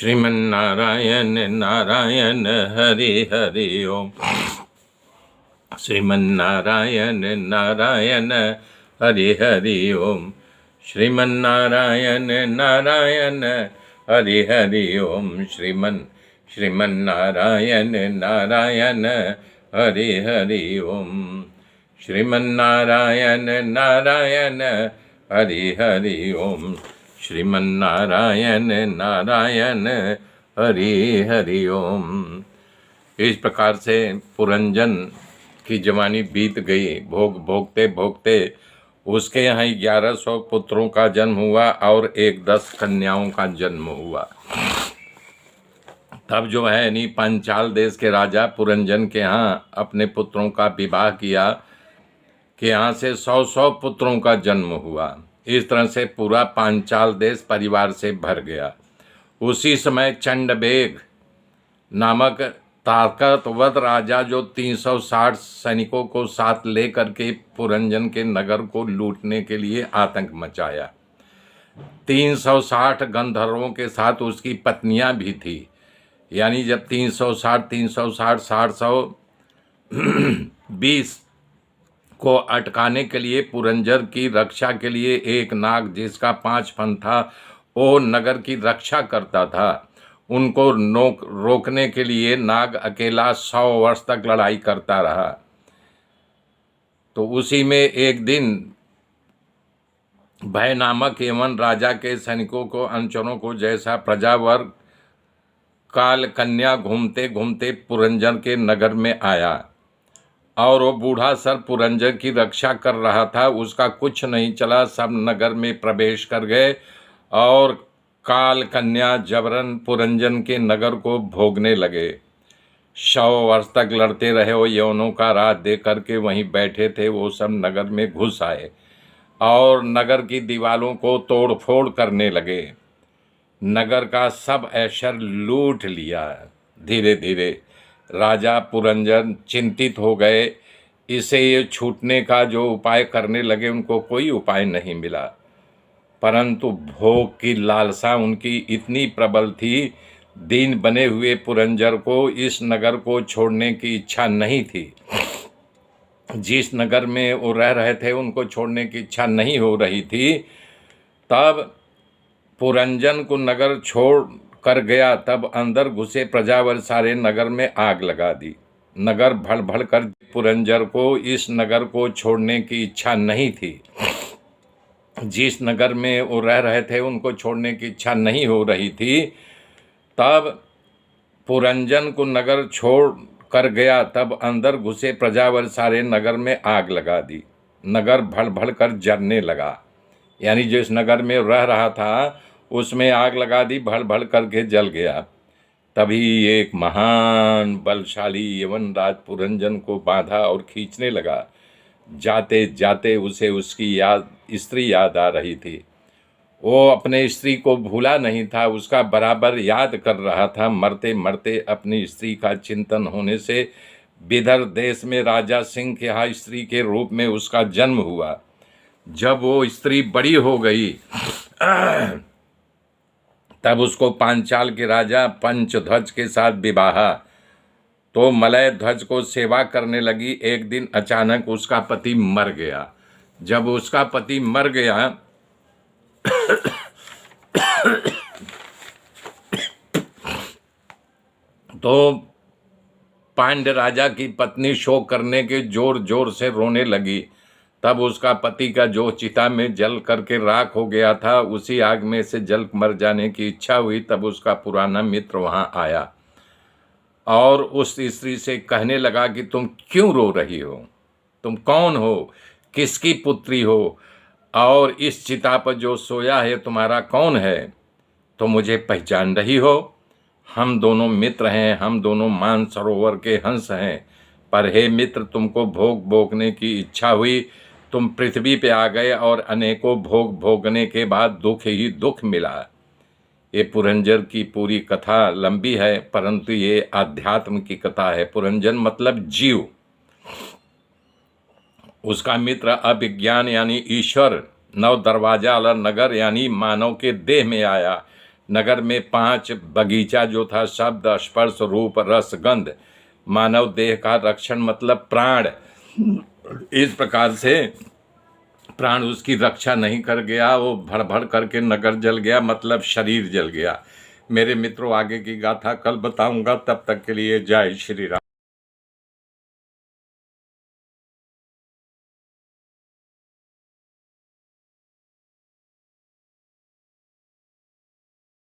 श्रीमन्नारायण नारायण हरि हरि ओम। श्रीमन्नारायण नारायण हरि हरि ओम। श्रीमन्नारायण नारायण हरि हरि ओम। श्रीमन्नारायण नारायण हरि हरि ओम। श्रीमन्नारायण नारायण हरि हरि ओम। श्रीमन्नारायण नारायण हरि हरि ओम। इस प्रकार से पुरंजन की जवानी बीत गई। भोगते भोगते उसके यहाँ 1100 पुत्रों का जन्म हुआ और 10 कन्याओं का जन्म हुआ। तब जो है नहीं, पांचाल देश के राजा पुरंजन के यहाँ अपने पुत्रों का विवाह किया कि यहाँ से 100 पुत्रों का जन्म हुआ। इस तरह से पूरा पांचाल देश परिवार से भर गया। उसी समय चंडबेग नामक ताकतवर राजा, जो 360 सैनिकों को साथ लेकर के पुरंजन के नगर को लूटने के लिए आतंक मचाया। 360 गंधर्वों के साथ उसकी पत्नियां भी थी। यानी जब 360 720 को अटकाने के लिए, पुरंजर की रक्षा के लिए एक नाग जिसका 5 फन था, वो नगर की रक्षा करता था। उनको रोकने के लिए नाग अकेला 100 वर्ष तक लड़ाई करता रहा। तो उसी में एक दिन भय नामक यमन राजा के सैनिकों को, अनुचरों को, जैसा प्रजावर्ग काल कन्या घूमते घूमते पुरंजन के नगर में आया और वो बूढ़ा सर पुरंजन की रक्षा कर रहा था। उसका कुछ नहीं चला, सब नगर में प्रवेश कर गए और काल कन्या जबरन पुरंजन के नगर को भोगने लगे। 100 वर्ष तक लड़ते रहे। वो यवनों का राज दे करके वहीं बैठे थे। वो सब नगर में घुस आए और नगर की दीवारों को तोड़ फोड़ करने लगे। नगर का सब ऐश्वर्य लूट लिया। धीरे धीरे राजा पुरंजन चिंतित हो गए। इसे ये छूटने का जो उपाय करने लगे, उनको कोई उपाय नहीं मिला। परंतु भोग की लालसा उनकी इतनी प्रबल थी, दीन बने हुए पुरंजर को इस नगर को छोड़ने की इच्छा नहीं थी। जिस नगर में वो रह रहे थे उनको छोड़ने की इच्छा नहीं हो रही थी। तब पुरंजन को नगर छोड़ कर गया। तब अंदर घुसे प्रजावर सारे नगर में आग लगा दी। नगर भड़ भड़ कर, पुरंजर को इस नगर को छोड़ने की इच्छा नहीं थी। जिस नगर में वो रह रहे थे उनको छोड़ने की इच्छा नहीं हो रही थी। तब पुरंजन को नगर छोड़ कर गया। तब अंदर घुसे प्रजावर सारे नगर में आग लगा दी। नगर भड़ भड़ कर जलने लगा। यानी जिस नगर में रह रहा था उसमें आग लगा दी, भड़ भड़ करके जल गया। तभी एक महान बलशाली यवन राज पुरंजन को बांधा और खींचने लगा। जाते जाते उसे उसकी स्त्री याद आ रही थी। वो अपने स्त्री को भूला नहीं था, उसका बराबर याद कर रहा था। मरते मरते अपनी स्त्री का चिंतन होने से विदर्भ देश में राजा सिंह के यहाँ स्त्री के रूप में उसका जन्म हुआ। जब वो स्त्री बड़ी हो गई तब उसको पांचाल के राजा पंचध्वज के साथ विवाह। तो मलय ध्वज को सेवा करने लगी। एक दिन अचानक उसका पति मर गया। जब उसका पति मर गया तो पांड्य राजा की पत्नी शोक करने के जोर जोर से रोने लगी। तब उसका पति का जो चिता में जल करके राख हो गया था, उसी आग में से जल मर जाने की इच्छा हुई। तब उसका पुराना मित्र वहां आया और उस स्त्री से कहने लगा कि तुम क्यों रो रही हो? तुम कौन हो? किसकी पुत्री हो? और इस चिता पर जो सोया है तुम्हारा कौन है? तो मुझे पहचान रही हो? हम दोनों मित्र हैं, हम दोनों मान सरोवर के हंस हैं। पर हे मित्र, तुमको भोग भोगने की इच्छा हुई, तुम पृथ्वी पे आ गए और अनेकों भोग भोगने के बाद दुख ही दुख मिला। ये पुरंजन की पूरी कथा लंबी है, परंतु ये आध्यात्म की कथा है। पुरंजन मतलब जीव। उसका मित्र अभिज्ञान यानी ईश्वर नव दरवाजा वाला नगर यानी मानव के देह में आया। नगर में 5 बगीचा जो था, शब्द स्पर्श रूप रस गंध, मानव देह का रक्षण मतलब प्राण। इस प्रकार से प्राण उसकी रक्षा नहीं कर गया, वो भड़ भड़ करके नगर जल गया, मतलब शरीर जल गया। मेरे मित्रों, आगे की गाथा कल बताऊंगा, तब तक के लिए जय श्री राम।